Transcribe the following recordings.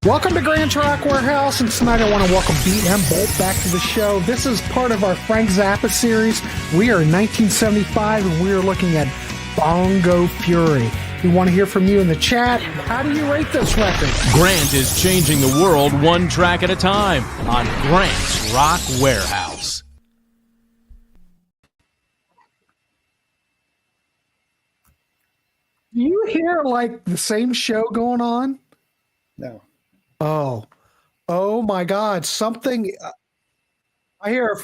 Welcome to Grand Rock Warehouse, and tonight I want to welcome Boldt back to the show. This is part of our Frank Zappa series. We are in 1975, and we are looking at Bongo Fury. We want to hear from you in the chat. How do you rate this record? Grant is changing the world one track at a time on Grant's Rock Warehouse. Do you hear like the same show going on? No. Oh my God! Something. I hear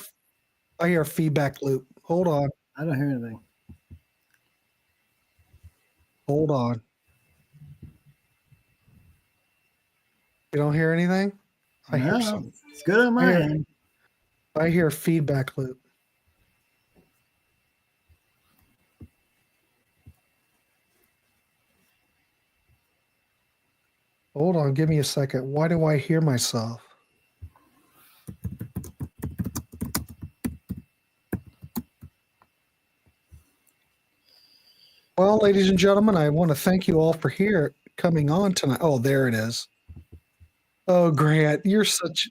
a feedback loop. Hold on. I don't hear anything. Hold on. You don't hear anything? I hear something. It's good on my end. I hear a feedback loop. Hold on, give me a second. Why do I hear myself? Well, ladies and gentlemen, I want to thank you all for coming on tonight. Oh, there it is. Oh, Grant, you're such.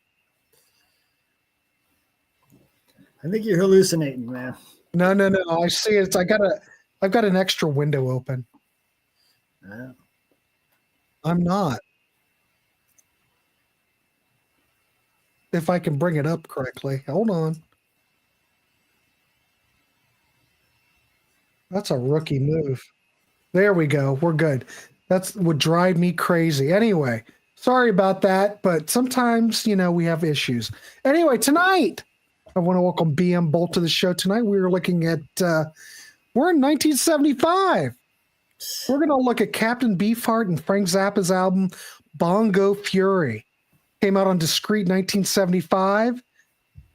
I think you're hallucinating, man. No. I see it. I've got an extra window open. Yeah. I'm not. If I can bring it up correctly. Hold on. That's a rookie move. There we go. We're good. That would drive me crazy. Anyway, sorry about that, but sometimes, we have issues. Anyway, tonight, I want to welcome Boldt to the show tonight. We were looking at, we're in 1975. We're going to look at Captain Beefheart and Frank Zappa's album, Bongo Fury. Came out on Discreet 1975.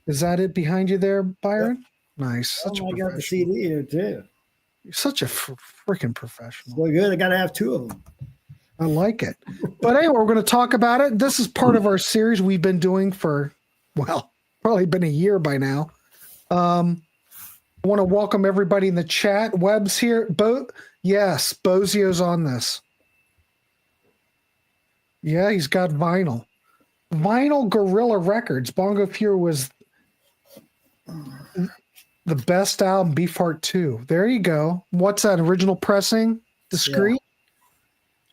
Is that it behind you there, Byron? Yep. Nice. I got the CD here, too. You're such a freaking professional. Well, good. I got to have two of them. I like it. But anyway, we're going to talk about it. This is part of our series we've been doing for, probably been a year by now. I want to welcome everybody in the chat. Webb's here. Yes, Bozio's on this. Yeah, he's got vinyl. Vinyl Gorilla Records. Bongo Fury was the best album, Beefheart 2. There you go. What's that, original pressing? Discreet?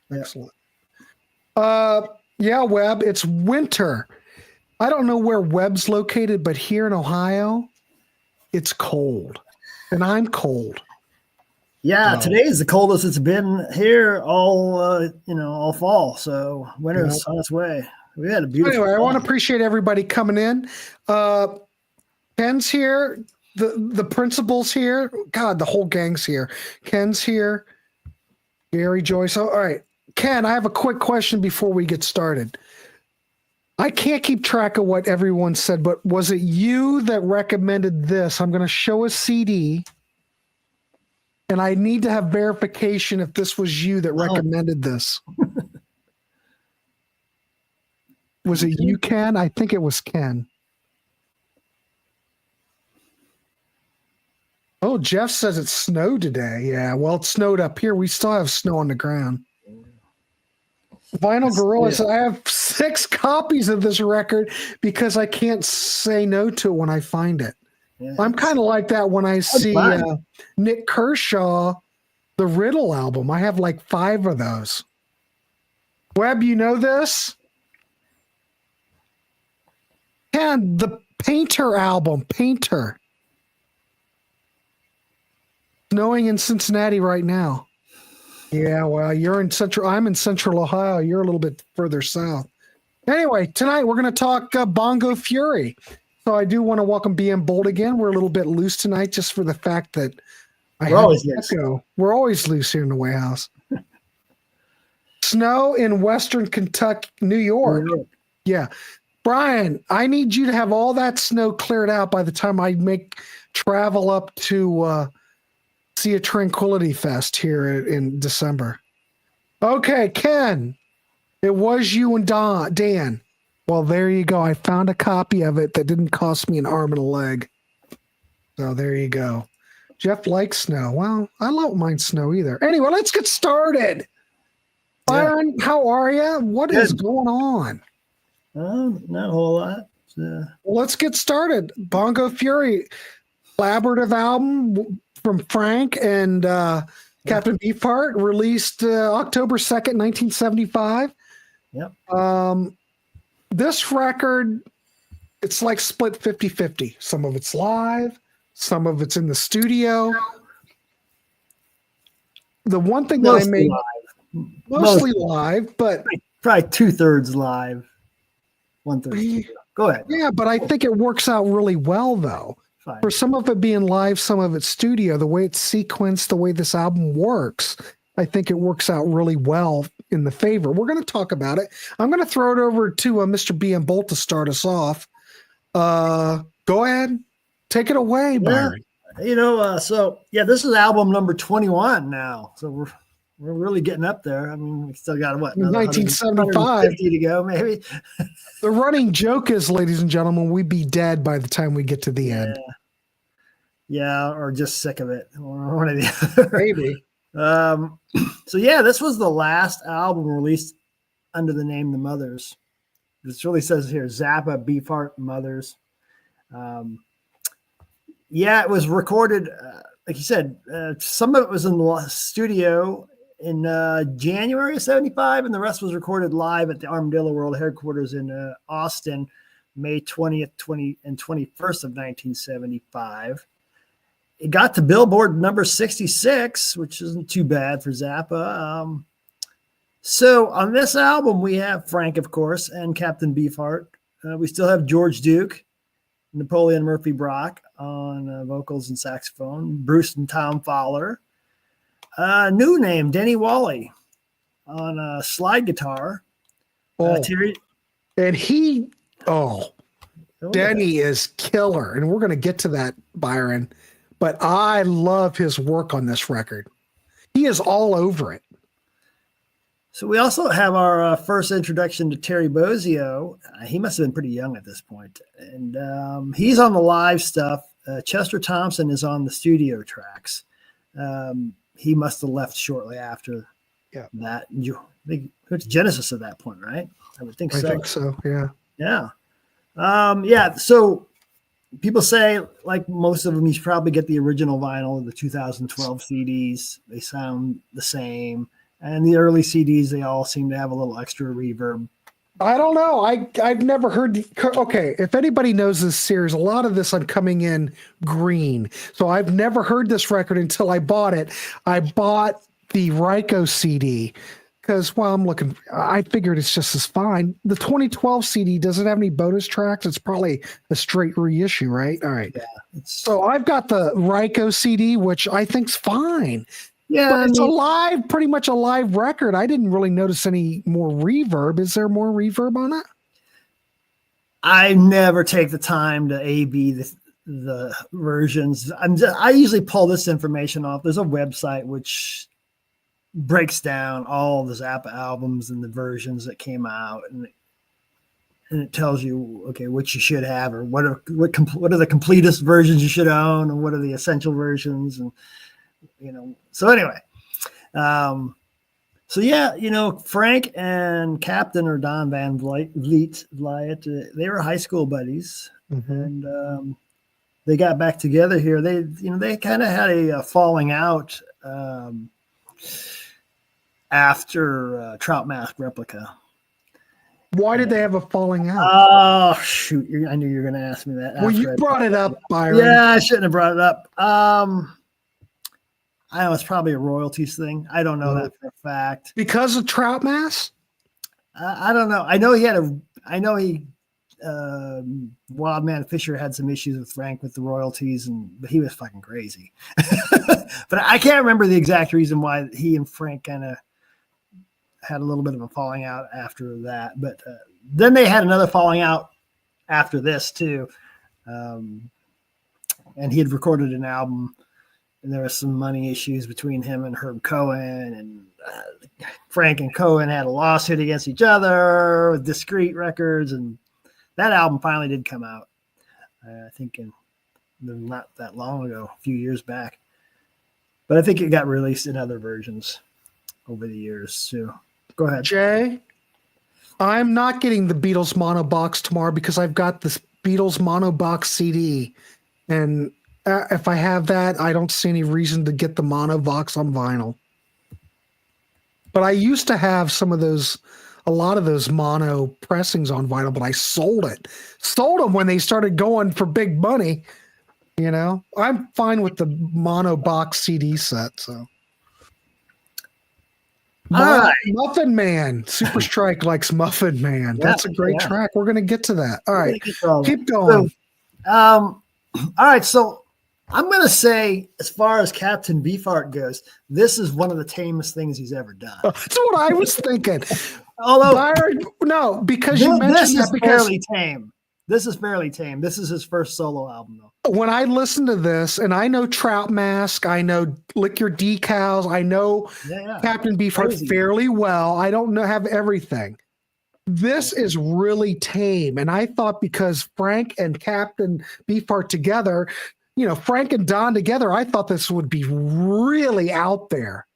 Yeah. Excellent. Yeah, Webb, it's winter. I don't know where Webb's located, but here in Ohio, it's cold. And I'm cold. Yeah, today is the coldest it's been here all fall. So winter's on its way. We had a beautiful. Anyway, I want to appreciate everybody coming in. Ken's here. The principal's here. God, the whole gang's here. Ken's here. Gary, Joyce. All right, Ken, I have a quick question before we get started. I can't keep track of what everyone said, but was it you that recommended this? I'm going to show a CD. And I need to have verification if this was you that recommended this. Was it you, Ken? I think it was Ken. Oh, Jeff says it snowed today. Yeah, well, it snowed up here. We still have snow on the ground. Vinyl Gorilla says, I have 6 copies of this record because I can't say no to it when I find it. Yeah. I'm kind of like that when I see Nick Kershaw, the Riddle album. I have like 5 of those. Webb, you know this? And the Painter album, Painter. Snowing in Cincinnati right now. Yeah, well, I'm in Central Ohio. You're a little bit further south. Anyway, tonight we're going to talk Bongo Fury. So I do want to welcome Boldt again. We're a little bit loose tonight just for the fact that we're always loose here in the Warehouse. Snow in Western Kentucky, New York. Yeah. Brian, I need you to have all that snow cleared out by the time I travel up to see a Tranquility Fest here in December. Okay, Ken, it was you and Dan. Well, there you go. I found a copy of it that didn't cost me an arm and a leg. So there you go. Jeff likes snow. Well, I don't mind snow either. Anyway, let's get started. Byron, Byron, how are you? What is going on? Not a whole lot. Well, let's get started. Bongo Fury, collaborative album from Frank and Captain Beefheart, released October 2nd, 1975. Yep. This record, it's like split 50-50. Some of it's live, some of it's in the studio. The one thing that I made mostly live, but probably 2/3 live, 1/3. Go ahead. Yeah, but I think it works out really well though. Fine. For some of it being live, some of it studio, the way it's sequenced, the way this album works, I think it works out really well in the favor. We're going to talk about it. I'm going to throw it over to Mr. B and Boldt to start us off. Go ahead, take it away, Byron. So this is album number 21 now. So we're really getting up there. I mean, we still got what, 1975 to go, maybe. The running joke is, ladies and gentlemen, we'd be dead by the time we get to the end. Yeah, or just sick of it. One or the other. Maybe. This was the last album released under the name The Mothers. This really says here, Zappa, Beefheart, Mothers. It was recorded, like you said, some of it was in the studio in January of 75, and the rest was recorded live at the Armadillo World headquarters in Austin, May 20th, 21st of 1975. It got to Billboard number 66, which isn't too bad for Zappa. So on this album, we have Frank, of course, and Captain Beefheart. We still have George Duke, Napoleon Murphy Brock on vocals and saxophone, Bruce and Tom Fowler. New name, Denny Wally on slide guitar. Denny is killer. And we're going to get to that, Byron. But I love his work on this record. He is all over it. So we also have our first introduction to Terry Bozzio. He must have been pretty young at this point. And he's on the live stuff. Chester Thompson is on the studio tracks. He must have left shortly after that. It's Genesis at that point, right? I would think so. I think so, yeah. Yeah. So people say, like most of them, you should probably get the original vinyl of the 2012 CDs. They sound the same. And the early CDs, they all seem to have a little extra reverb. I don't know. I've never heard. Okay, if anybody knows this series, a lot of this I'm coming in green. So I've never heard this record until I bought it. I bought the Ryko CD because, I figured it's just as fine. The 2012 CD, does it have any bonus tracks? It's probably a straight reissue, right? All right. Yeah. So I've got the Ryko CD, which I think's fine. Yeah, but it's pretty much a live record. I didn't really notice any more reverb. Is there more reverb on it? I never take the time to A/B the versions. I usually pull this information off. There's a website which breaks down all the Zappa albums and the versions that came out, and it tells you, okay, what you should have, or what are the completest versions you should own, and what are the essential versions, and so anyway, Frank and Captain, or Don Van Vliet, they were high school buddies, and they got back together here. They kind of had a falling out after Trout Mask Replica. Why did they have a falling out? Oh, shoot. I knew you were going to ask me that. Well, you brought it up, Byron. Yeah, I shouldn't have brought it up. I know it's probably a royalties thing. I don't know that for a fact. Because of Trout Mask? I don't know. Wild Man Fisher had some issues with Frank with the royalties, but he was fucking crazy. But I can't remember the exact reason why he and Frank kind of had a little bit of a falling out after that. But then they had another falling out after this too. And he had recorded an album, and there was some money issues between him and Herb Cohen, and Frank and Cohen had a lawsuit against each other with Discreet Records, and that album finally did come out. I think not that long ago, a few years back. But I think it got released in other versions over the years too. Go ahead. Jay, I'm not getting the Beatles mono box tomorrow because I've got this Beatles mono box CD. And if I have that, I don't see any reason to get the mono box on vinyl. But I used to have a lot of those mono pressings on vinyl, but I sold it. Sold them when they started going for big money. I'm fine with the mono box CD set. So, Muffin Man, Super Strike likes Muffin Man. That's a great track. We're gonna get to that. All right, keep going. So, all right, so I'm gonna say, as far as Captain Beefheart goes, this is one of the tamest things he's ever done. That's what I was thinking. Although Byron, no, because you mentioned that fairly tame. This is fairly tame. This is his first solo album, though. When I listen to this, and I know Trout Mask, I know Lick Your Decals, I know Captain Beefheart fairly well. I don't have everything. This is really tame. And I thought because Frank and Captain Beefheart together, Frank and Don together, I thought this would be really out there.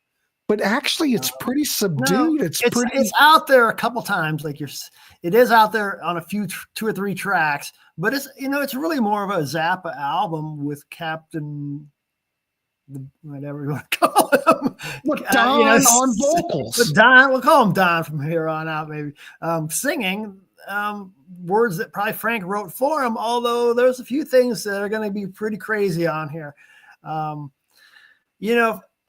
But actually, it's pretty subdued. No, it's out there a couple times. It is out there on a few, 2 or 3 tracks. But it's really more of a Zappa album with Captain, whatever you want to call him, Don on vocals. Don, we'll call him Don from here on out, maybe singing words that probably Frank wrote for him. Although there's a few things that are going to be pretty crazy on here.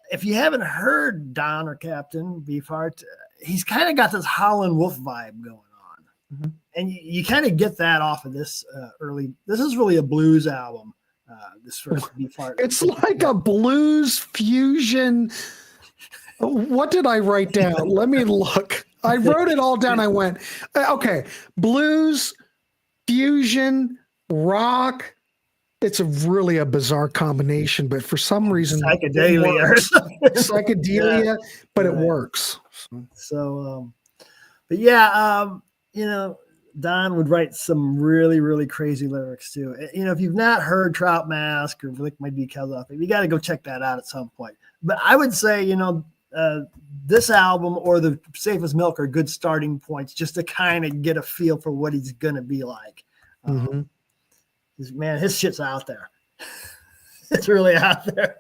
If you haven't heard Don or Captain Beefheart, he's kind of got this Howlin' Wolf vibe going on. Mm-hmm. And you kind of get that off of this this is really a blues album, this first Beefheart. It's like a blues fusion. What did I write down? Let me look. I wrote it all down. I went, okay, blues, fusion, rock. It's really a bizarre combination, but for some reason, psychedelia, but it works. So, but yeah, Don would write some really, really crazy lyrics too. If you've not heard Trout Mask or Lick My Decals Off, you got to go check that out at some point. But I would say, this album or The Safe as Milk are good starting points just to kind of get a feel for what he's going to be like. Mm-hmm. Man, his shit's out there. It's really out there.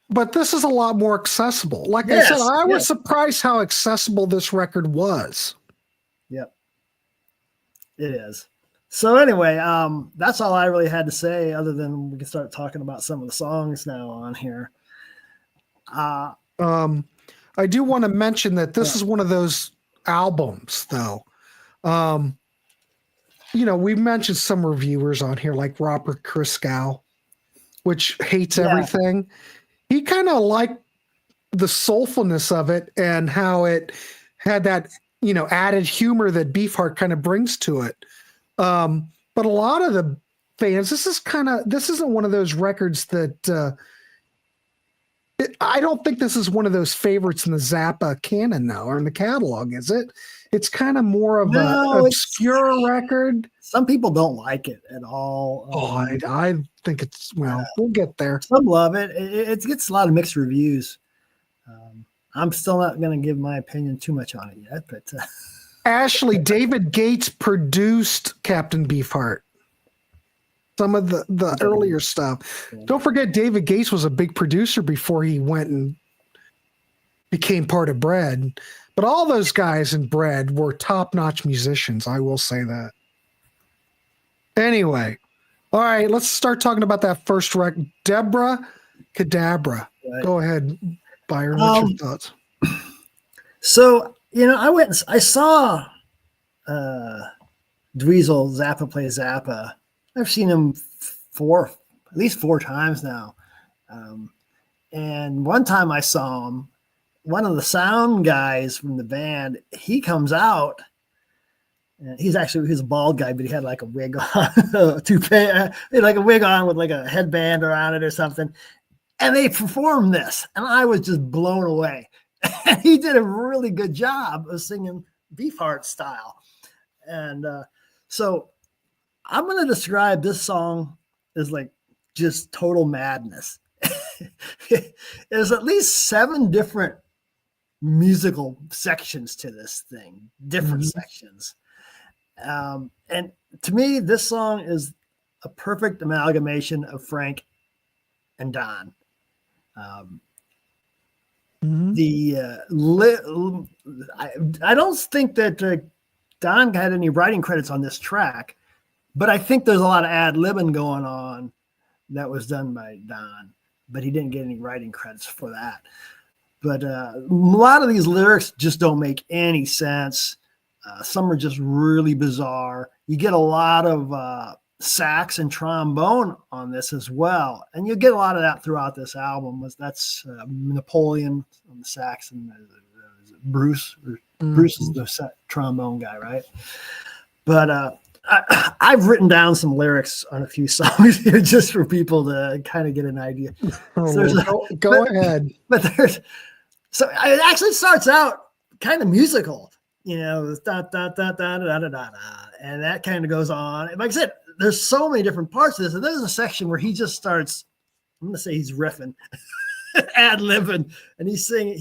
But this is a lot more accessible. Like I said, I was surprised how accessible this record was. Yep. It is. So anyway, that's all I really had to say, other than we can start talking about some of the songs now on here. I do want to mention that this is one of those albums, though. We mentioned some reviewers on here, like Robert Christgau, which hates everything. He kind of liked the soulfulness of it and how it had that, added humor that Beefheart kind of brings to it. But a lot of the fans, this isn't one of those records that I don't think this is one of those favorites in the Zappa canon now or in the catalog, is it? It's kind of more of an obscure record. Some people don't like it at all. I think we'll get there. Some love it. It gets a lot of mixed reviews. I'm still not going to give my opinion too much on it yet. But Ashley, David Gates produced Captain Beefheart. Some of the earlier stuff. Yeah. Don't forget, David Gates was a big producer before he went and became part of Bread. But all those guys in Bread were top-notch musicians. I will say that. Anyway, all right, let's start talking about that first record, Deborah Cadabra. Right. Go ahead, Byron. What's your thoughts? So, I saw Dweezil Zappa play Zappa. I've seen him at least four times now. And one time I saw him, one of the sound guys from the band, he comes out, and he's a bald guy, but he had like a wig on, a toupee, like a wig on with like a headband around it or something. And they performed this, and I was just blown away. And he did a really good job of singing Beefheart style. And so I'm going to describe this song as like just total madness. There's at least 7 different musical sections to this thing, different Mhm. sections. And to me, this song is a perfect amalgamation of Frank and Don. Um, Mhm. I don't think that Don had any writing credits on this track, but I think there's a lot of ad libbing going on that was done by Don, but he didn't get any writing credits for that. But a lot of these lyrics just don't make any sense. Some are just really bizarre. You get a lot of sax and trombone on this as well, and you get a lot of that throughout this album. That's Napoleon on the sax and Bruce. Bruce is the trombone guy, right? But I've written down some lyrics on a few songs here just for people to kind of get an idea. Go ahead. But so it actually starts out kind of musical, da, da, da, da, da, da, da, da, and that kind of goes on. And like I said, there's so many different parts of this, and there's a section where he just starts. I'm gonna say he's riffing, ad libbing, and he's saying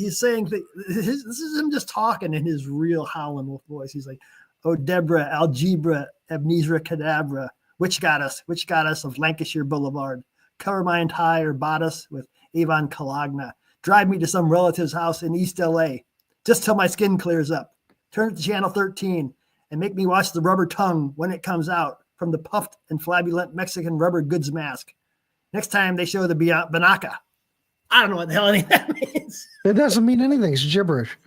this is him just talking in his real Howlin' Wolf voice. He's like, "Oh Deborah, algebra, amnesia, cadabra, which got us of Lancashire Boulevard, cover my entire bodice with Avon Cologne. Drive me to some relative's house in East LA, just till my skin clears up. Turn it to channel 13 and make me watch the rubber tongue when it comes out from the puffed and flabulent Mexican rubber goods mask. Next time they show the Banaka." I don't know what the hell any of that means. It doesn't mean anything. It's gibberish.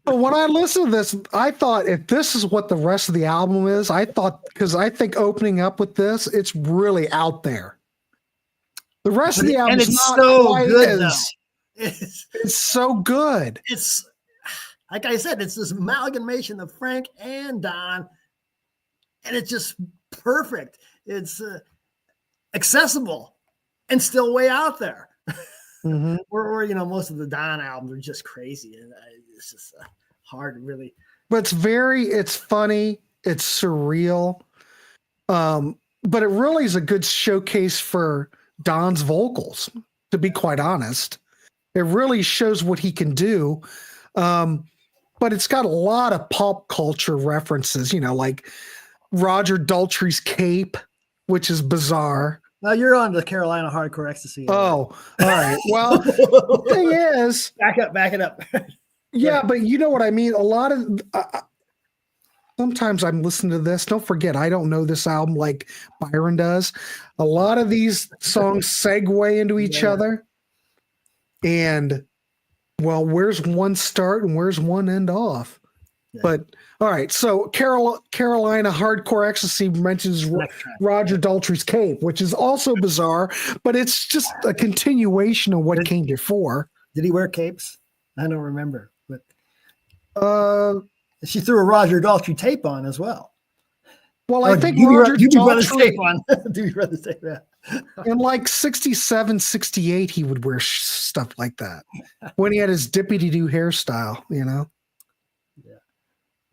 But when I listened to this, I thought if this is what the rest of the album is, because I think opening up with this, it's really out there. The rest of the album is not so quite good, as, it's so good. It's like I said, it's this amalgamation of Frank and Don, and it's just perfect. It's accessible and still way out there. Mm-hmm. Where most of the Don albums are just crazy, and it's just hard to really. But it's funny, it's surreal, but it really is a good showcase for Don's vocals. To be quite honest, it really shows what he can do. But it's got a lot of pop culture references, like Roger Daltrey's Cape, which is bizarre. Now you're on the Carolina Hardcore Ecstasy. Oh, all right. Well, the thing is, back it up. Yeah, but you know what I mean? A lot of sometimes I'm listening to this. Don't forget, I don't know this album like Byron does. A lot of these songs segue into each other. And well, where's one start and where's one end off? Yeah. But all right, so Carolina Hardcore Ecstasy mentions Roger Daltrey's Cape, which is also bizarre, but it's just a continuation of what came before. Did he wear capes? I don't remember. But she threw a Roger Daltrey tape on as well. Well, I think Roger Daltrey tape on. Doobie Brothers tape, yeah. In like 67, 68, he would wear stuff like that when he had his dippy-doo hairstyle, Yeah.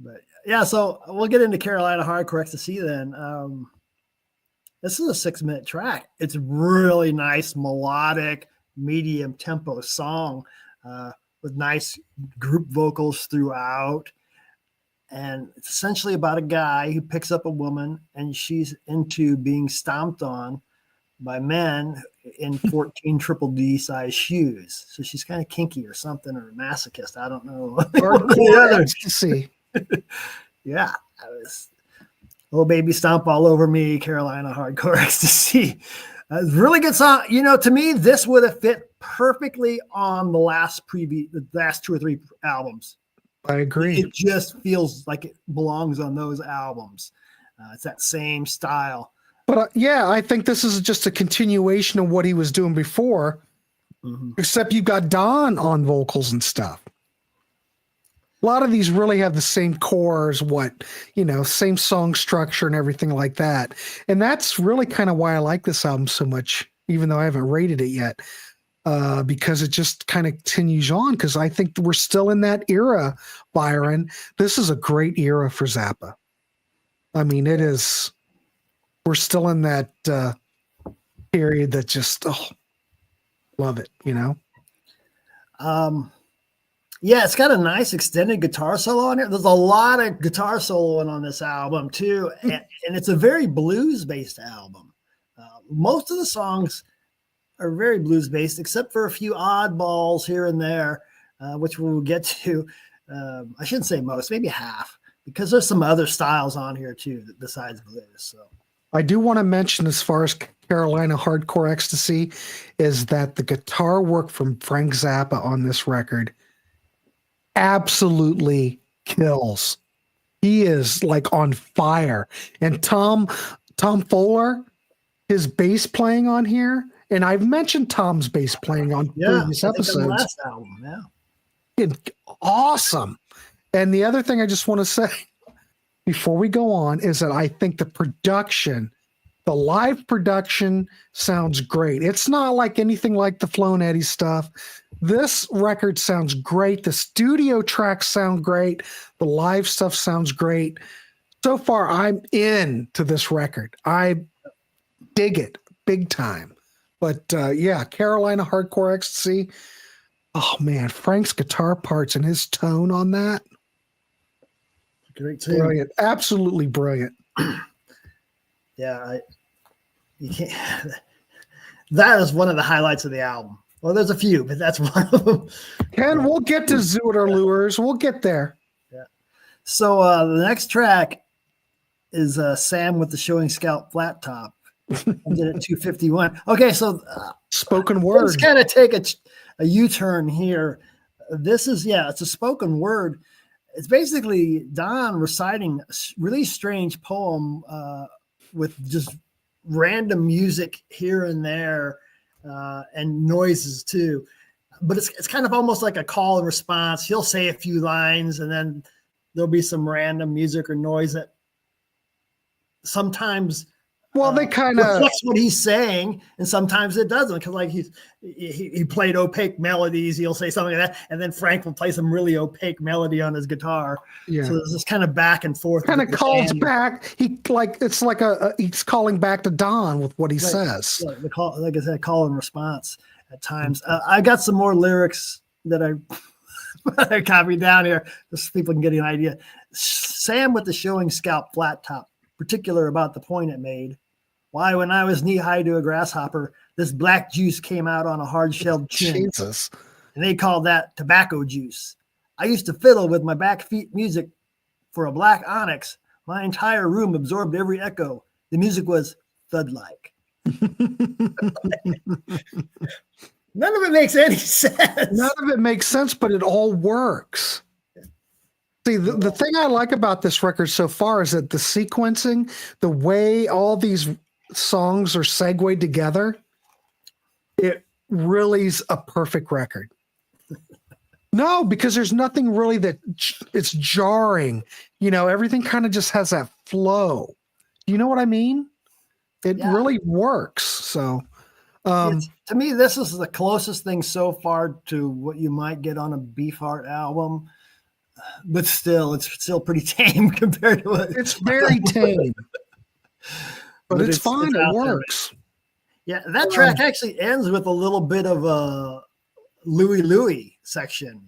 But yeah, so we'll get into Carolina Hardcore Ecstasy then. This is a 6-minute track. It's really nice, melodic, medium tempo song with nice group vocals throughout. And it's essentially about a guy who picks up a woman and she's into being stomped on by men in 14 triple D size shoes. So she's kind of kinky or something, or a masochist. I don't know. Hardcore Ecstasy. Yeah, I was "Oh Baby Stomp All Over Me," Carolina Hardcore Ecstasy. Really good song. To me, this would have fit perfectly on the last 2 or 3 albums. I agree. It just feels like it belongs on those albums. It's that same style. But I think this is just a continuation of what he was doing before, except you've got Don on vocals and stuff. A lot of these really have the same core as same song structure and everything like that. And that's really kind of why I like this album so much, even though I haven't rated it yet, because it just kind of continues on. Because I think we're still in that era, Byron. This is a great era for Zappa. I mean, it is. We're still in that period that just, love it, Yeah, it's got a nice extended guitar solo on it. There's a lot of guitar soloing on this album too, and it's a very blues-based album. Most of the songs are very blues-based, except for a few oddballs here and there, which we'll get to. I shouldn't say most, maybe half, because there's some other styles on here too besides blues. So I do want to mention, as far as Carolina Hardcore Ecstasy, is that the guitar work from Frank Zappa on this record absolutely kills. He is like on fire. And Tom Fowler, his bass playing on here, and I've mentioned Tom's bass playing on previous episodes. Last album, yeah. Awesome. And the other thing I just want to say before we go on is that I think the production, the live production, sounds great. It's not like anything like the Flo and Eddie stuff. This record sounds great. The studio tracks sound great. The live stuff sounds great. So far, I'm into this record. I dig it big time. But yeah, Carolina Hardcore Ecstasy. Oh man, Frank's guitar parts and his tone on that. Great too. Brilliant. Absolutely brilliant. Yeah, you can't. That is one of the highlights of the album. Well, there's a few, but that's one of them. Ken, we'll get to Zooter Lures. We'll get there. Yeah. So the next track is Sam with the Showing Scalp Flat Top. I did it 251. Okay, so spoken word. Let's kind of take a U-turn here. This is, it's a spoken word. It's basically Don reciting a really strange poem with just random music here and there. And noises too, but it's kind of almost like a call and response. He'll say a few lines and then there'll be some random music or noise that sometimes they kind of reflects what he's saying, and sometimes it doesn't, because like he played opaque melodies. He'll say something like that, and then Frank will play some really opaque melody on his guitar. Yeah. So there's this kind of back and forth. Kind of calls back. It's like he's calling back to Don with what he says. Yeah, like I said, call and response at times. I got some more lyrics that I copied down here, just so people can get an idea. Sam with the Showing Scalp Flat Top, particular about the point it made. Why, when I was knee-high to a grasshopper, this black juice came out on a hard-shelled chin. Jesus. And they called that tobacco juice. I used to fiddle with my back feet music for a black onyx. My entire room absorbed every echo. The music was thud-like. None of it makes any sense. None of it makes sense, but it all works. See, the thing I like about this record so far is that the sequencing, the way all these songs are segued together, it really is a perfect record. No, because there's nothing really that it's jarring. Everything kind of just has that flow. You know what I mean? It really works. So, to me, this is the closest thing so far to what you might get on a Beefheart album. But still, it's still pretty tame compared to what it's very tame. But it's fine. It works. Yeah, that track actually ends with a little bit of a Louie section,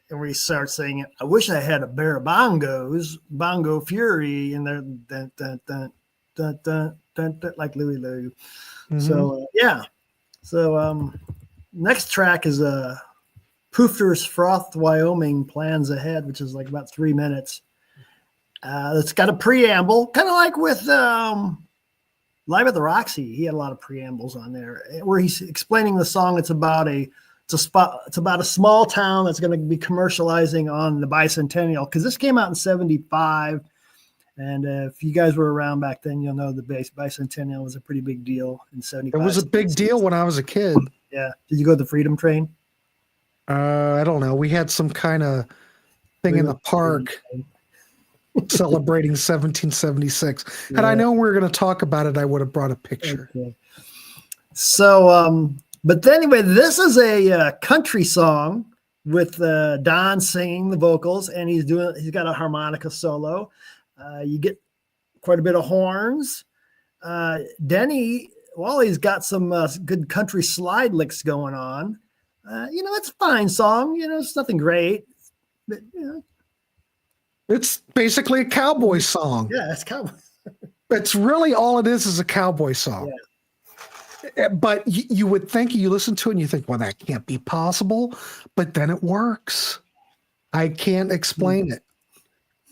where he starts saying, "I wish I had a pair of bongos, bongo fury," and they're dun, dun, dun, dun, dun, dun, dun, like Louie Louie. Mm-hmm. So So next track is Poofter's Froth, Wyoming, Plans Ahead, which is like about 3 minutes. It's got a preamble, kind of like with Live at the Roxy. He had a lot of preambles on there where he's explaining the song. It's about a small town that's going to be commercializing on the bicentennial, because this came out in 1975. And if you guys were around back then, you'll know the bicentennial was a pretty big deal in 1975. It was a big deal when I was a kid. Yeah. Did you go to the Freedom Train? I don't know. We had some kind of thing in the park celebrating 1776. Had I known we were going to talk about it, I would have brought a picture. Okay. So, but anyway, this is a country song with Don singing the vocals, and he's got a harmonica solo. You get quite a bit of horns. Denny Wally's got some good country slide licks going on. It's a fine song. It's nothing great, but It's basically a cowboy song. yeah, it's cowboy. It's really all it is a cowboy song. But you would think, you listen to it and you think, well, that can't be possible. But then it works. I can't explain it,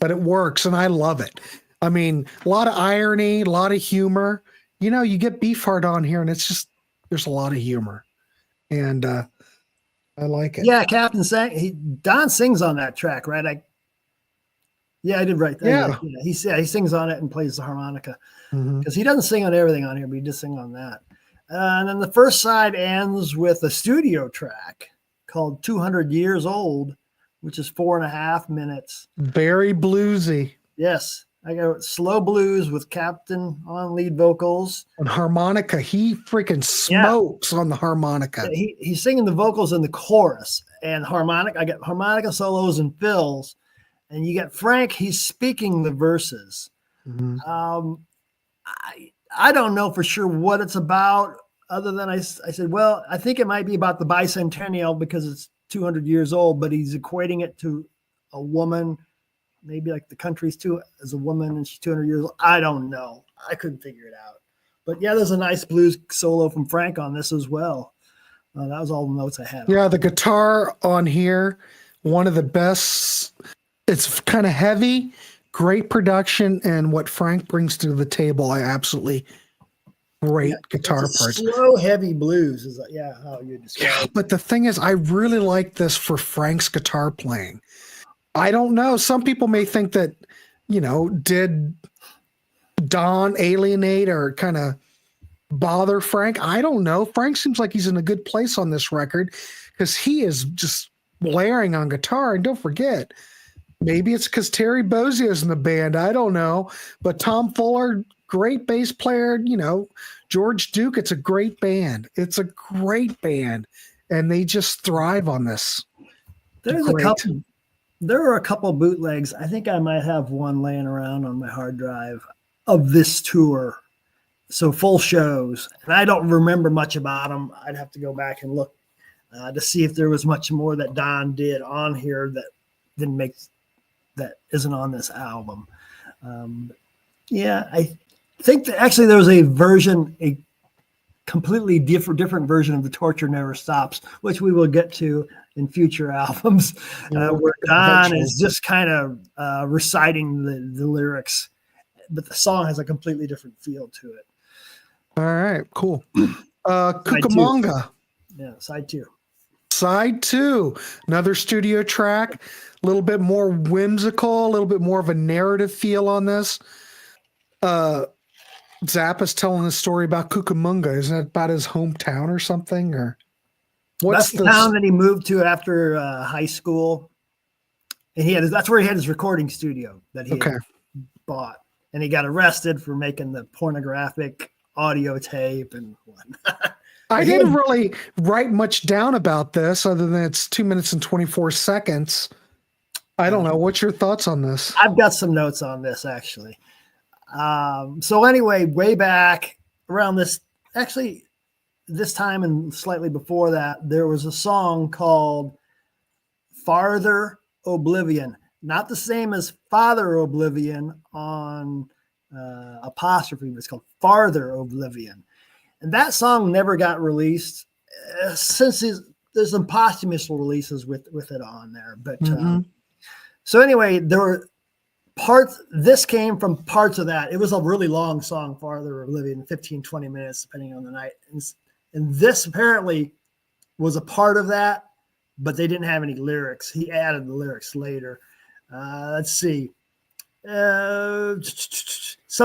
but it works. And I love it. I mean, a lot of irony, a lot of humor. You get Beefheart on here and it's just, there's a lot of humor. And I like it. Yeah, Captain sang. Don sings on that track, right? I did write that. Yeah. He sings on it and plays the harmonica Mm-hmm. because he doesn't sing on everything on here, but he does sing on that. And then the first side ends with a studio track called 200 Years Old, which is 4.5 minutes. Very bluesy. Yes. I go slow blues with Captain on lead vocals. And harmonica, he freaking smokes on the harmonica. He's singing the vocals in the chorus and harmonica. I get harmonica solos and fills, and you get Frank. He's speaking the verses. Mm-hmm. I don't know for sure what it's about, other than I said, well, I think it might be about the bicentennial because it's 200 years old, but he's equating it to a woman. Maybe like the country's too as a woman and she's 200 years old. I don't know. I couldn't figure it out. But yeah, there's a nice blues solo from Frank on this as well. That was all the notes I had. Yeah, the guitar on here, one of the best. It's kind of heavy, great production, and what Frank brings to the table, I absolutely great guitar parts. Slow, heavy blues is how you describe it. But the thing is, I really like this for Frank's guitar playing. I don't know. Some people may think that, did Don alienate or kind of bother Frank? I don't know. Frank seems like he's in a good place on this record because he is just blaring on guitar. And don't forget, maybe it's because Terry Bozio's in the band. I don't know. But Tom Fuller, great bass player. George Duke, it's a great band. It's a great band. And they just thrive on this. There are a couple bootlegs. I think I might have one laying around on my hard drive of this tour. So full shows. And I don't remember much about them. I'd have to go back and look to see if there was much more that Don did on here that isn't on this album. I think that actually there was a completely different version of The Torture Never Stops, which we will get to in future albums, where Don is just kind of reciting the lyrics, but the song has a completely different feel to it. All right, cool. Cucamonga. Side two. Side two, another studio track, a little bit more whimsical, a little bit more of a narrative feel on this. Zappa's telling a story about Cucamonga. Isn't it about his hometown or something? Or that's the town that he moved to after high school. And that's where he had his recording studio that he bought. And he got arrested for making the pornographic audio tape and whatnot. I didn't really write much down about this other than it's 2 minutes and 24 seconds. I don't know. What's your thoughts on this? I've got some notes on this, actually. So anyway, way back around this time and slightly before that, there was a song called Farther Oblivion. Not the same as Father Oblivion on apostrophe, but it's called Farther Oblivion. And that song never got released since there's some posthumous releases with it on there. But so anyway, there were this came from parts of that. It was a really long song, Farther Oblivion, 15, 20 minutes, depending on the night. And this apparently was a part of that, but they didn't have any lyrics. He added the lyrics later. Let's see. Some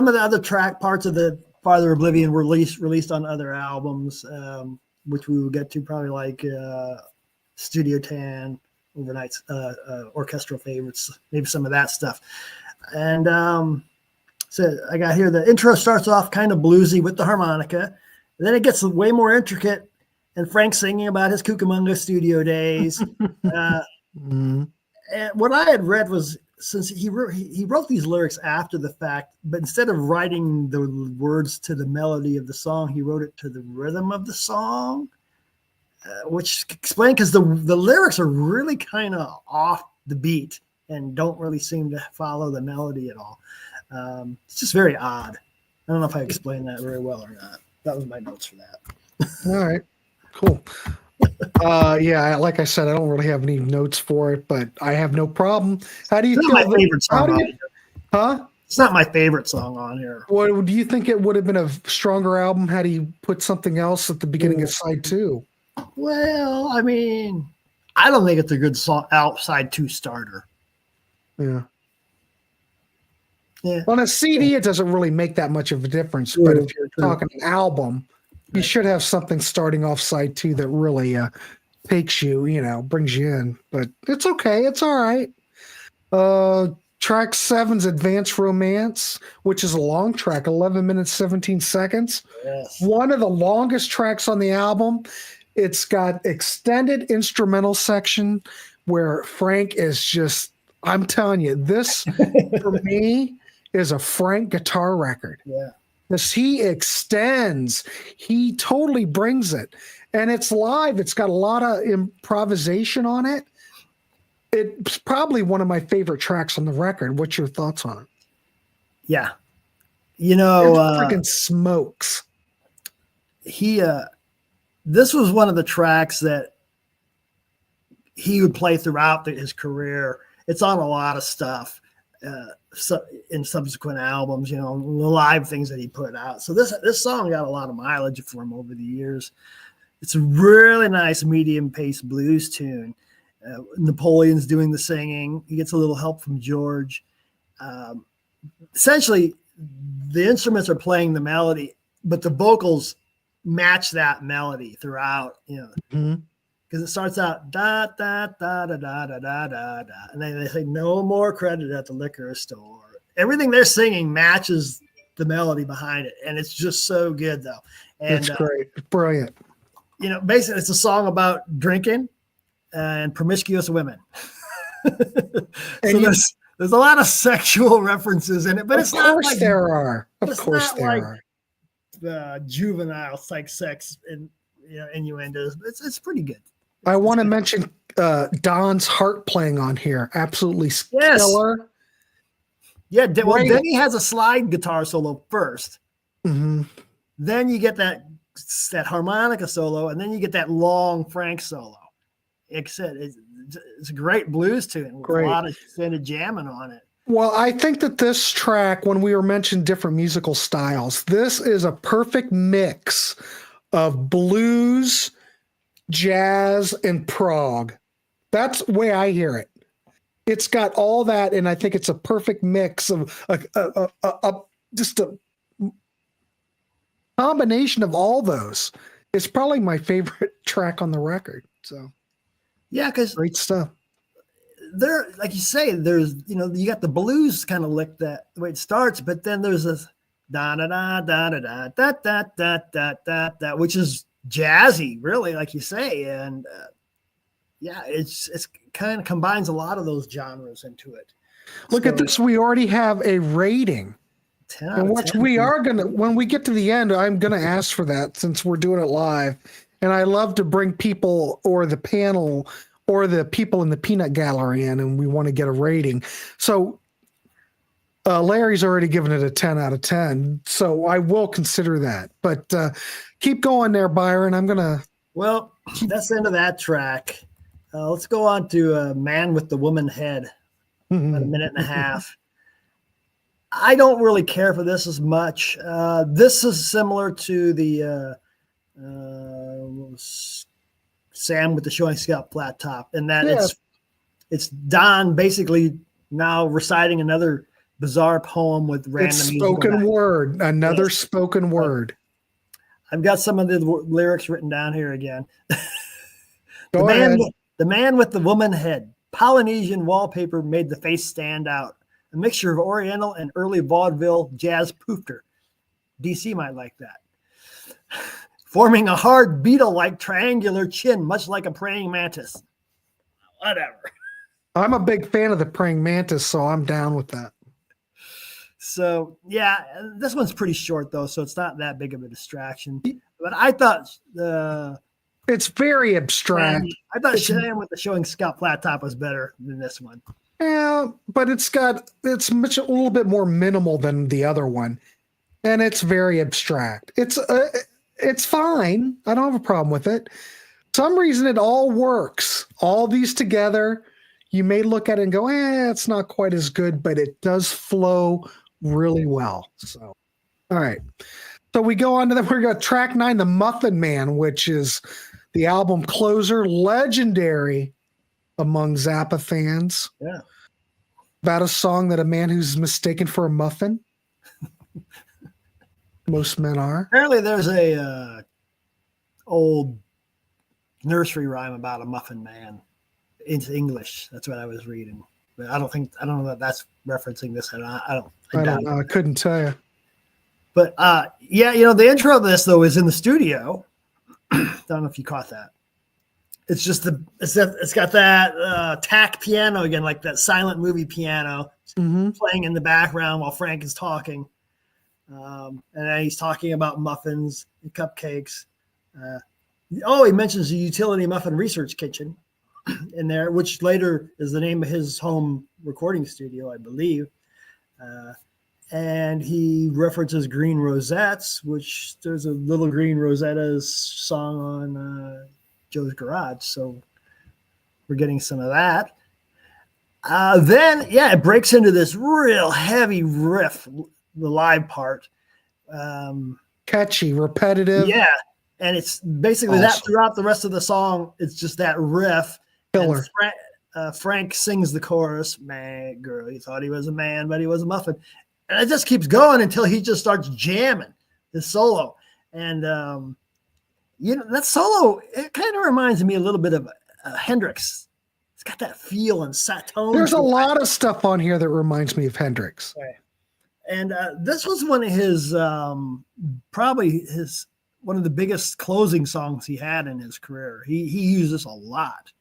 of the other track parts of the Farther Oblivion were released on other albums, which we will get to, probably like Studio Tan, Overnight Orchestral Favorites, maybe some of that stuff. And so I got here, the intro starts off kind of bluesy with the harmonica. And then it gets way more intricate, and Frank singing about his Cucamonga studio days. And what I had read was, since he wrote these lyrics after the fact, but instead of writing the words to the melody of the song, he wrote it to the rhythm of the song. which explain because the lyrics are really kind of off the beat and don't really seem to follow the melody at all. It's just very odd. I don't know if I explained that very well or not. That was my notes for that. All right, cool. Yeah, like I said, I don't really have any notes for it, but I have no problem. How do you It's feel? not my favorite song on here. Huh? It's not my favorite song on here. What do you think it would have been a stronger album had he put something else at the beginning of side 2? Well, I mean, I don't think it's a good song outside 2 starter. Yeah. Yeah. On a CD, it doesn't really make that much of a difference. But if you're talking an album, you should have something starting off side 2 that really takes you, brings you in. But it's okay. It's all right. Track 7's Advanced Romance, which is a long track, 11 minutes, 17 seconds. Yes. One of the longest tracks on the album. It's got extended instrumental section where Frank is just, I'm telling you, this for me is a Frank guitar record. Yeah. Because he extends, he totally brings it. And it's live. It's got a lot of improvisation on it. It's probably one of my favorite tracks on the record. What's your thoughts on it? Yeah. It freaking smokes. This was one of the tracks that he would play throughout his career. It's on a lot of stuff in subsequent albums, the live things that he put out. So this song got a lot of mileage for him over the years. It's a really nice medium-paced blues tune. Napoleon's doing the singing. He gets a little help from George. Essentially, the instruments are playing the melody, but the vocals match that melody throughout, because it starts out da da da da da da da da da, and then they say no more credit at the liquor store. Everything they're singing matches the melody behind it, and it's just so good though. And it's great, brilliant. Basically, it's a song about drinking and promiscuous women. And there's a lot of sexual references in it, but it's not like there are. Of course there are. Juvenile sex and innuendos. It's pretty good. I want to mention Don's harp playing on here. Absolutely stellar. Yeah, well, then he has a slide guitar solo first. Mm-hmm. Then you get that harmonica solo, and then you get that long Frank solo. Like I said, it's a great blues tune with a lot of extended jamming on it. Well, I think that this track, when we were mentioning different musical styles, this is a perfect mix of blues, jazz, and prog. That's the way I hear it. It's got all that, and I think it's a perfect mix of just a combination of all those. It's probably my favorite track on the record. So, yeah, because great stuff. There, like you say, there's you got the blues kind of lick that the way it starts, but then there's this da da da da da da da da da da da da, which is jazzy, really, like you say, and it's kind of combines a lot of those genres into it. Look at this. We already have a rating. 10 and what we are going to, when we get to the end, I'm going to ask for that since we're doing it live. And I love to bring people or the panel or the people in the peanut gallery in, and we want to get a rating. So Larry's already given it a 10 out of 10. So I will consider that. But keep going there, Byron. I'm going to. Well, that's the end of that track. Let's go on to Man with the Woman Head. About a minute and a half. I don't really care for this as much. This is similar to the Sam with the Showing Scalp Flat Top, in that it's Don basically now reciting another bizarre poem with random spoken word, another spoken word. I've got some of the lyrics written down here again. Go ahead. The man with the woman head. Polynesian wallpaper made the face stand out. A mixture of Oriental and early vaudeville jazz poofter. DC might like that. Forming a hard beetle-like triangular chin, much like a praying mantis. Whatever. I'm a big fan of the praying mantis, so I'm down with that. So, yeah, this one's pretty short, though, so it's not that big of a distraction. But I thought It's very abstract. And I thought Shazam with the showing Scott Flat Top was better than this one. Yeah, but it's much a little bit more minimal than the other one, and it's very abstract. It's fine. I don't have a problem with it. Some reason it all works. All these together, you may look at it and go, it's not quite as good, but it does flow really well. So, all right. So we go on to we're going to track 9, The Muffin Man, which is the album closer, legendary among Zappa fans. Yeah. About a song that a man who's mistaken for a muffin. Most men are. Apparently there's a old nursery rhyme about a muffin man. It's English. That's what I was reading. But I don't know that that's referencing this. I don't know. I couldn't tell you. But yeah, the intro of this though is in the studio. Don't know if you caught that. It's just it's got that tack piano again, like that silent movie piano playing in the background while Frank is talking. And then he's talking about muffins and cupcakes. He mentions the Utility Muffin Research Kitchen in there, which later is the name of his home recording studio, I believe. And he references Green Rosettes, which there's a little Green Rosettes song on Joe's Garage. So we're getting some of that. Then it breaks into this real heavy riff, the live part. Catchy, repetitive. Yeah. And it's basically that throughout the rest of the song. It's just that riff. Killer. Frank sings the chorus, "Man, girl, you thought he was a man, but he was a muffin." And it just keeps going until he just starts jamming his solo. And, that solo, it kind of reminds me a little bit of Hendrix. It's got that feel and tone. There's a lot of stuff on here that reminds me of Hendrix. Okay. And this was one of his, one of the biggest closing songs he had in his career. He used this a lot.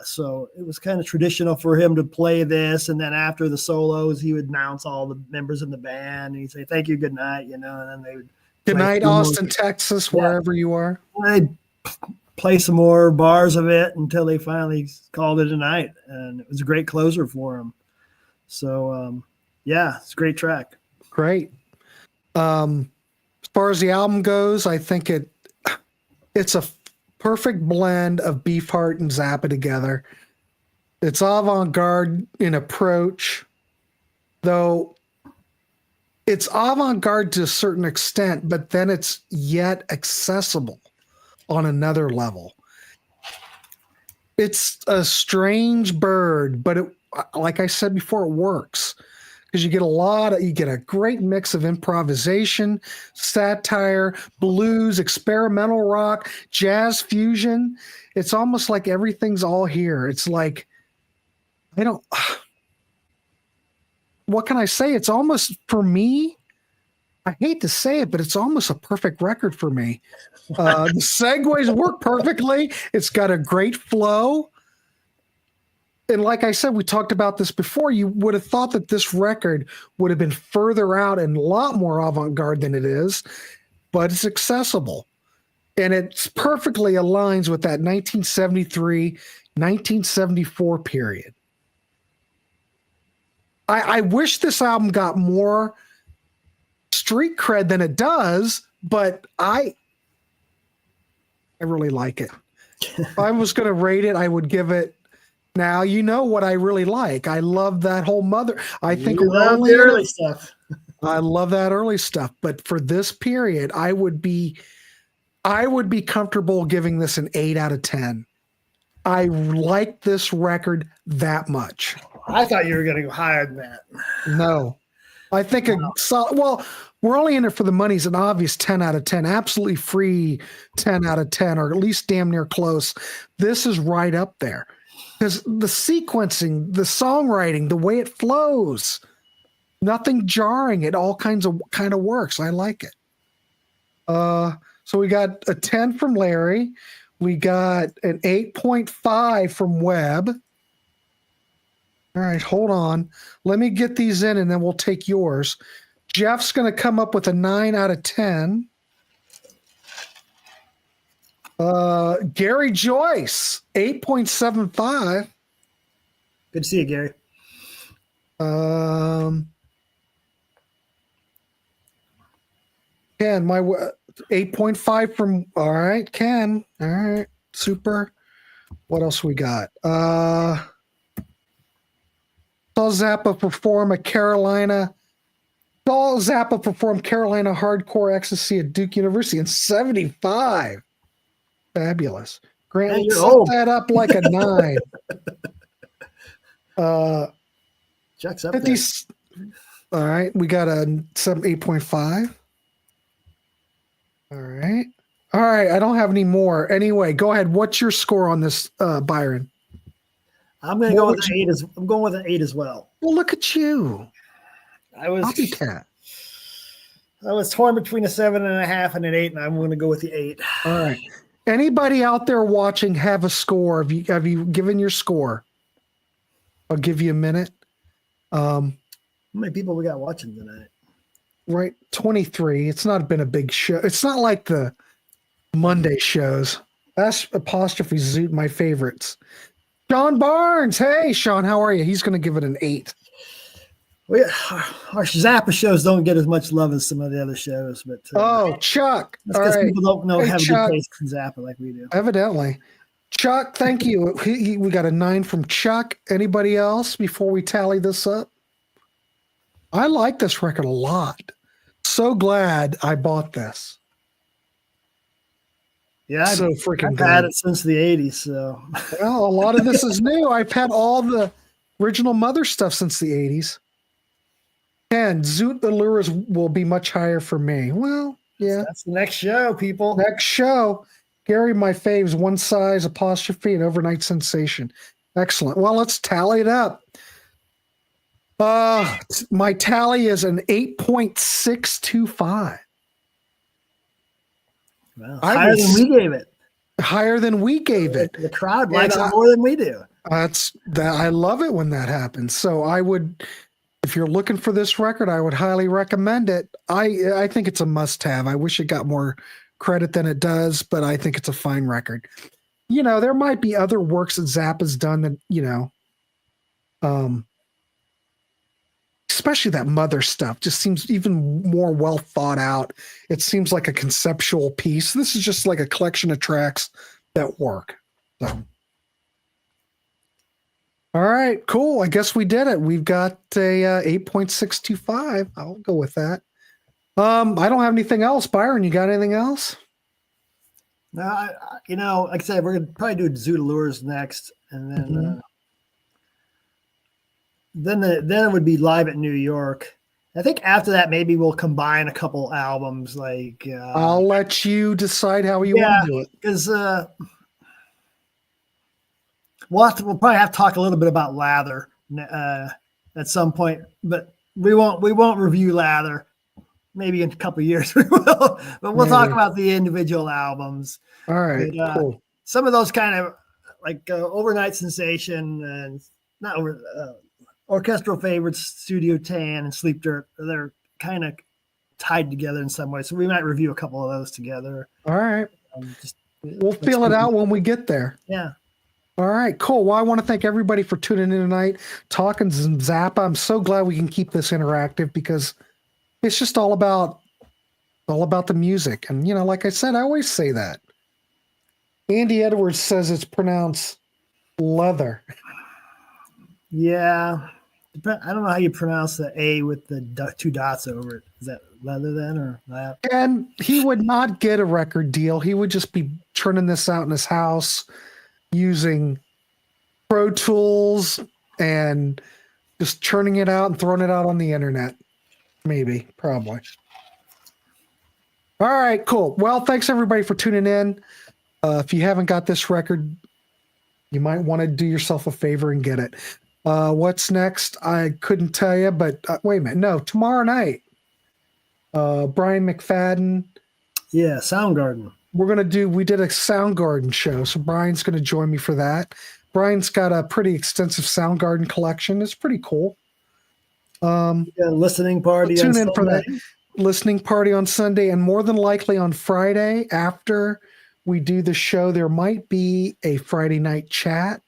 So it was kind of traditional for him to play this. And then after the solos, he would announce all the members in the band. And he'd say, "Thank you, good night," and then they would. Good night, Austin, Texas, wherever you are. They'd play some more bars of it until they finally called it a night. And it was a great closer for him. So, it's a great track. Great. As far as the album goes, I think it's a perfect blend of Beefheart and Zappa together. It's avant-garde in approach, though it's avant-garde to a certain extent, but then it's yet accessible on another level. It's a strange bird, but it, like I said before, it works. Because you get a great mix of improvisation, satire, blues, experimental rock, jazz fusion. It's almost like everything's all here. It's like, what can I say? It's almost, for me, I hate to say it, but it's almost a perfect record for me. The segues work perfectly. It's got a great flow. And like I said, we talked about this before. You would have thought that this record would have been further out and a lot more avant-garde than it is, but it's accessible. And it perfectly aligns with that 1973, 1974 period. I wish this album got more street cred than it does, but I really like it. If I was going to rate it, I would give it. Now, you know what I really like. I love that whole mother. I think love the early stuff. I love that early stuff. But for this period, I would be comfortable giving this an 8 out of 10. I like this record that much. I thought you were going to go higher than that. No. I think we're only in it for the money. It's an obvious 10 out of 10, absolutely free 10 out of 10, or at least damn near close. This is right up there. Because the sequencing, the songwriting, the way it flows, nothing jarring. It all kind of works. I like it. So we got a 10 from Larry. We got an 8.5 from Webb. All right, hold on. Let me get these in, and then we'll take yours. Jeff's going to come up with a 9 out of 10. Gary Joyce, 8.75. Good to see you, Gary. Ken, 8.5 from, all right, Ken. All right, super. What else we got? Saw Zappa perform Carolina Hardcore Ecstasy at Duke University in 75. Fabulous. Grant, Man, you're set old. that up like a 9. Chuck's up 50, there. all right, we got a 8.5. All right. All right, I don't have any more. Anyway, go ahead. What's your score on this, Byron? I'm going to go with an 8 I'm going with an 8 as well. Well, look at you. I was Copycat. I was torn between a 7.5 and an 8, and I'm going to go with the 8. All right. Anybody out there watching have a score? Have you given your score? I'll give you a minute. How many people we got watching tonight? Right, 23. It's not been a big show. It's not like the Monday shows. That's apostrophe Zoot, my favorites. Sean Barnes. Hey, Sean, how are you? He's going to give it an 8. Our Zappa shows don't get as much love as some of the other shows, but Chuck. that's All because right. people don't know have Chuck. a good taste in Zappa like we do. Evidently. Chuck, thank you. We got a 9 from Chuck. Anybody else before we tally this up? I like this record a lot. So glad I bought this. Yeah, So freaking I've good. had it since the 80s. So, well, a lot of this is new. I've had all the original Mother stuff since the 80s. And Zoot the Lures will be much higher for me. Well, yeah. that's the next show, people. Next show. Gary, my faves, One Size, Apostrophe, and Overnight Sensation. Excellent. Well, let's tally it up. My tally is an 8.625. Well, higher than we gave it. Higher than we gave it. The crowd likes it more than we do. I love it when that happens. So I would, if you're looking for this record, I would highly recommend it. I think it's a must-have. I wish it got more credit than it does, but I think it's a fine record. You know, there might be other works that Zappa's done that, you know, especially that Mother stuff just seems even more well thought out. It seems like a conceptual piece. This is just like a collection of tracks that work. So, all right, cool. I guess we did it. We've got a 8.625. I'll go with that. I don't have anything else. Byron, you got anything else? No, you know, like I said, we're gonna probably do Zoot Lures next, and then then it would be Live at New York. I think after that, maybe we'll combine a couple albums. Like I'll let you decide how you want to do it. Because we'll probably have to talk a little bit about Lather at some point, but we won't review Lather. Maybe in a couple of years we will, but we'll talk about the individual albums. All right, but, cool. Some of those kind of like Overnight Sensation and not over. Orchestral Favorites, Studio Tan, and Sleep Dirt, they're kind of tied together in some way. So we might review a couple of those together. All right. We'll feel it out when we get there. Yeah. All right, cool. Well, I want to thank everybody for tuning in tonight, talking some Zappa. I'm so glad we can keep this interactive because it's just all about the music. And, you know, like I said, I always say that. Andy Edwards says it's pronounced leather. Yeah. I don't know how you pronounce the A with the 2 dots over it. Is that leather then or that? And he would not get a record deal. He would just be churning this out in his house using Pro Tools and just churning it out and throwing it out on the internet. Maybe, probably. All right, cool. Well, thanks everybody for tuning in. If you haven't got this record, you might want to do yourself a favor and get it. What's next? I couldn't tell you, but wait a minute. No, tomorrow night, Brian McFadden. Yeah, Soundgarden. We did a Soundgarden show, so Brian's going to join me for that. Brian's got a pretty extensive Soundgarden collection. It's pretty cool. Listening party. Tune in for that listening party on Sunday, and more than likely on Friday after we do the show, there might be a Friday night chat,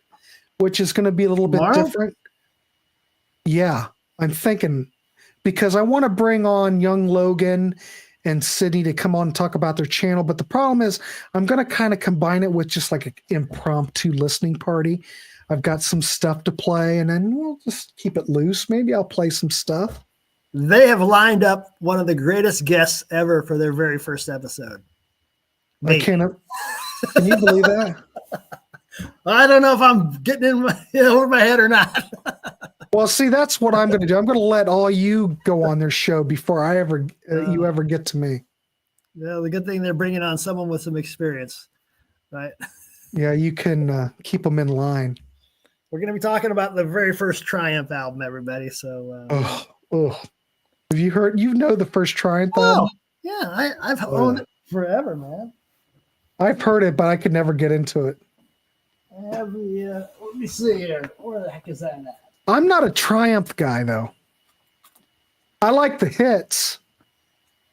which is going to be a little bit different. Yeah, I'm thinking, because I want to bring on young Logan and Sydney to come on and talk about their channel. But the problem is I'm going to kind of combine it with just like an impromptu listening party. I've got some stuff to play, and then we'll just keep it loose. Maybe I'll play some stuff. They have lined up one of the greatest guests ever for their very first episode. I can't. Can you believe that? I don't know if I'm getting over my head or not. Well, see, that's what I'm going to do. I'm going to let all you go on their show before I ever you ever get to me. Yeah, the good thing they're bringing on someone with some experience, right? Yeah, you can keep them in line. We're going to be talking about the very first Triumph album, everybody. So, have you heard? You know the first Triumph album? Yeah, I've owned it forever, man. I've heard it, but I could never get into it. I have the. Let me see here. Where the heck is that at? I'm not a Triumph guy, though. I like the hits.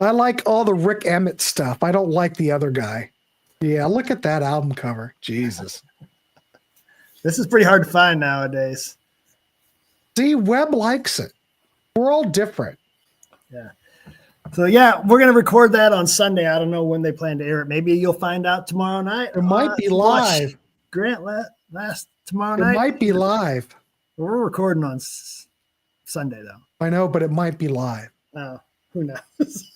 I like all the Rick Emmett stuff. I don't like the other guy. Yeah, look at that album cover. Jesus. This is pretty hard to find nowadays. See, Webb likes it. We're all different. Yeah. So, yeah, we're going to record that on Sunday. I don't know when they plan to air it. Maybe you'll find out tomorrow night. It might be live. Grant last tomorrow night. It might be live. We're recording on Sunday, though. I know, but it might be live. Oh, who knows?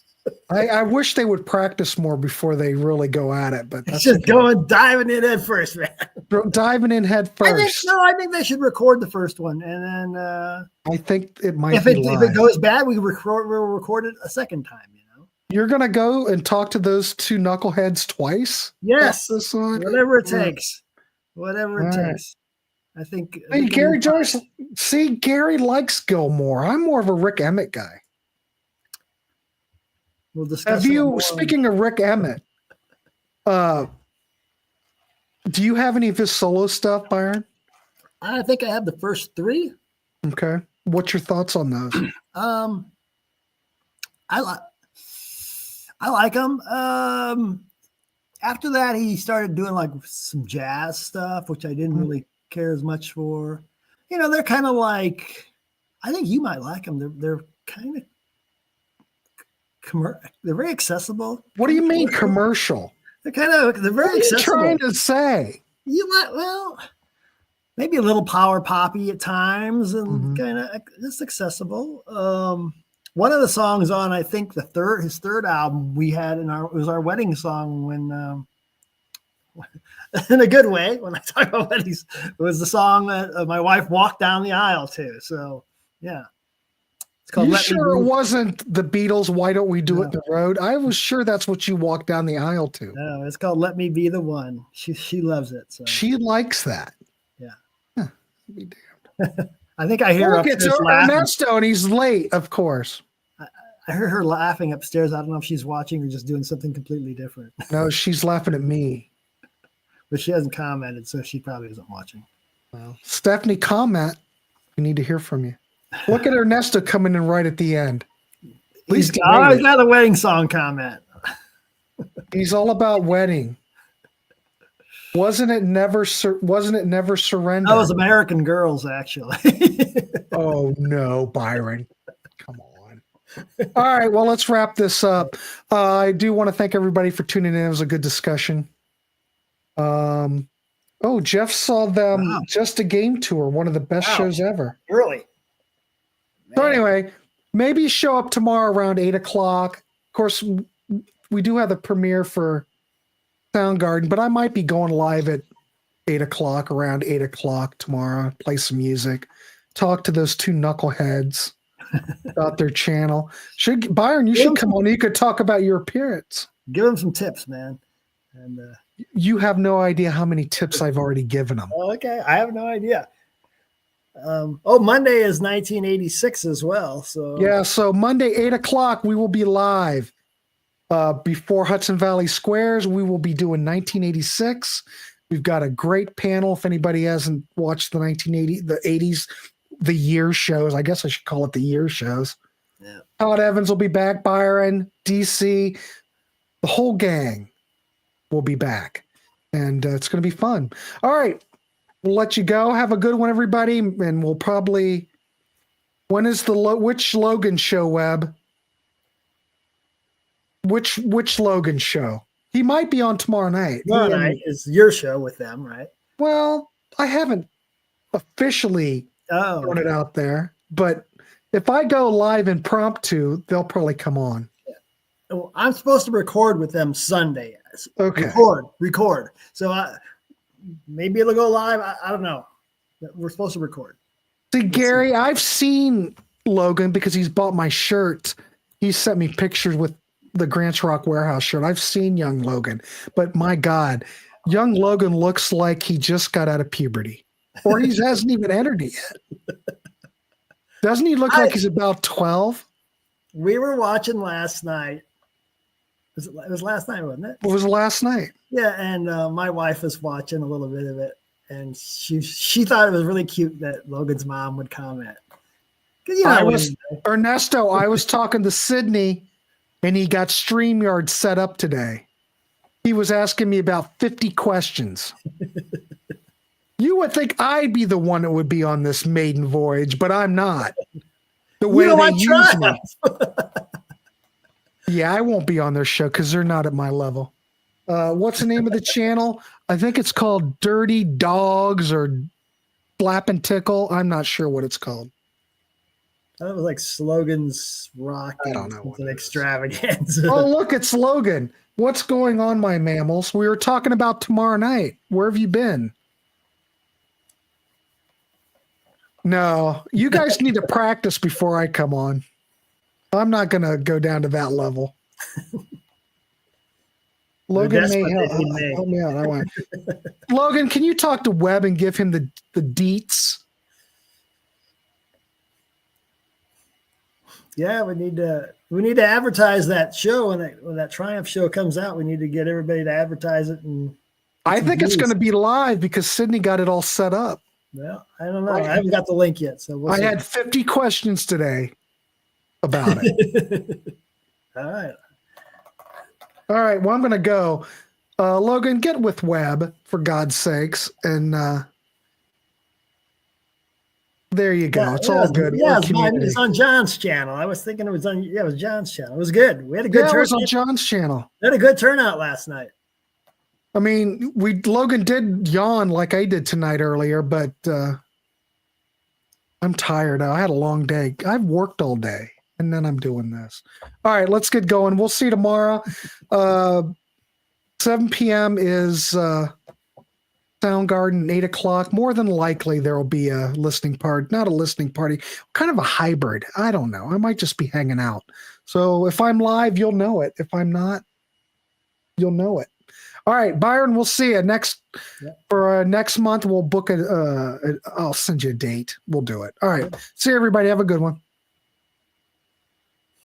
I wish they would practice more before they really go at it, but that's just diving in head first, man. Diving in head first. I think they should record the first one, and then I think it might. If it goes bad, we'll record it a second time. You know, you're gonna go and talk to those two knuckleheads twice. Yes, whatever it takes. Whatever it takes. I think. Hey, Gary Joyce. See, Gary likes Gilmore. I'm more of a Rick Emmett guy. We'll discuss. Speaking of Rick Emmett, do you have any of his solo stuff, Byron? I think I have the first three. Okay. What's your thoughts on those? I like him. After that, he started doing like some jazz stuff, which I didn't really care as much for. You know, they're kind of like, I think you might like them. They're kind of they're very accessible. What do you mean commercial? They're very accessible. What are you trying to say? Maybe a little power poppy at times and kind of just accessible. One of the songs on, I think his third album we had it was our wedding song when, in a good way, when I talk about weddings, it was the song that my wife walked down the aisle to. So, yeah. You sure it wasn't the Beatles? Why don't we do it the road? I was sure that's what you walked down the aisle to. No, it's called "Let Me Be the One." She loves it. So she likes that. Yeah. Huh, be damned. I think I hear her upstairs laughing. Ernesto, and he's late, of course. I heard her laughing upstairs. I don't know if she's watching or just doing something completely different. No, she's laughing at me. But she hasn't commented, so she probably isn't watching. Well, Stephanie, comment. We need to hear from you. Look at Ernesto coming in right at the end. He's got a wedding song comment. He's all about wedding. Wasn't it never surrender? That was American Girls, actually. Oh no, Byron. Come on. All right, well, let's wrap this up. I do want to thank everybody for tuning in. It was a good discussion. Jeff saw them Just a Game Tour, one of the best shows ever. Really? So anyway, maybe show up tomorrow around 8 o'clock. Of course, we do have the premiere for Soundgarden, but I might be going live at 8 o'clock, around 8 o'clock tomorrow, play some music, talk to those two knuckleheads about their channel. Byron, you should come on. You could talk about your appearance. Give them some tips, man. And you have no idea how many tips I've already given them. Oh, okay. I have no idea. Monday is 1986 as well. So yeah, so Monday, 8 o'clock, we will be live before Hudson Valley Squares. We will be doing 1986. We've got a great panel. If anybody hasn't watched the 80s, the year shows, I guess I should call it the year shows. Yeah. Todd Evans will be back, Byron, DC, the whole gang. we'll be back, and it's going to be fun. All right, we'll let you go. Have a good one, everybody, and we'll probably. When is which Logan show, Webb? Which Logan show? He might be on tomorrow night. Tomorrow night is your show with them, right? Well, I haven't officially thrown it out there, but if I go live impromptu, they'll probably come on. Yeah. Well, I'm supposed to record with them Sunday. Okay. Record. So maybe it'll go live. I don't know. We're supposed to record. See, Gary, I've seen Logan because he's bought my shirt. He sent me pictures with the Grants Rock Warehouse shirt. I've seen young Logan, but my God, young Logan looks like he just got out of puberty, or he hasn't even entered it yet. Doesn't he look like he's about 12? We were watching last night. It was last night, wasn't it? It was last night. Yeah, and my wife was watching a little bit of it, and she thought it was really cute that Logan's mom would comment. Ernesto, I was talking to Sydney, and he got StreamYard set up today. He was asking me about 50 questions. You would think I'd be the one that would be on this maiden voyage, but I'm not. The way they use me. Yeah, I won't be on their show because they're not at my level. What's the name of the channel? I think it's called Dirty Dogs or Slap and Tickle. I'm not sure what it's called. That was like Slogan's Rock. I don't know. It's an extravaganza. Oh, look, it's Logan. What's going on, my mammals? We were talking about tomorrow night. Where have you been? No, you guys need to practice before I come on. I'm not going to go down to that level. Logan may help me out. Logan, can you talk to Webb and give him the deets? Yeah, we need to advertise that show when that Triumph show comes out. We need to get everybody to advertise it. And I think it's going to be live because Sydney got it all set up. Well, I don't know. I haven't got the link yet, so I had 50 questions today about it. All right. All right. Well, I'm going to go. Logan, get with Webb for God's sakes, and there you go. It's all good. Yeah, it's on John's channel. I was thinking it was John's channel. It was good. We had a good turnout. It was on John's channel. We had a good turnout last night. I mean, Logan did yawn like I did tonight earlier, but I'm tired. I had a long day. I've worked all day, and then I'm doing this. All right, let's get going. We'll see you tomorrow. 7 p.m. is Soundgarden, 8 o'clock. More than likely, there will be a listening party. Not a listening party, kind of a hybrid. I don't know. I might just be hanging out. So if I'm live, you'll know it. If I'm not, you'll know it. All right, Byron, we'll see you next month. We'll book it. I'll send you a date. We'll do it. All right. See you, everybody. Have a good one.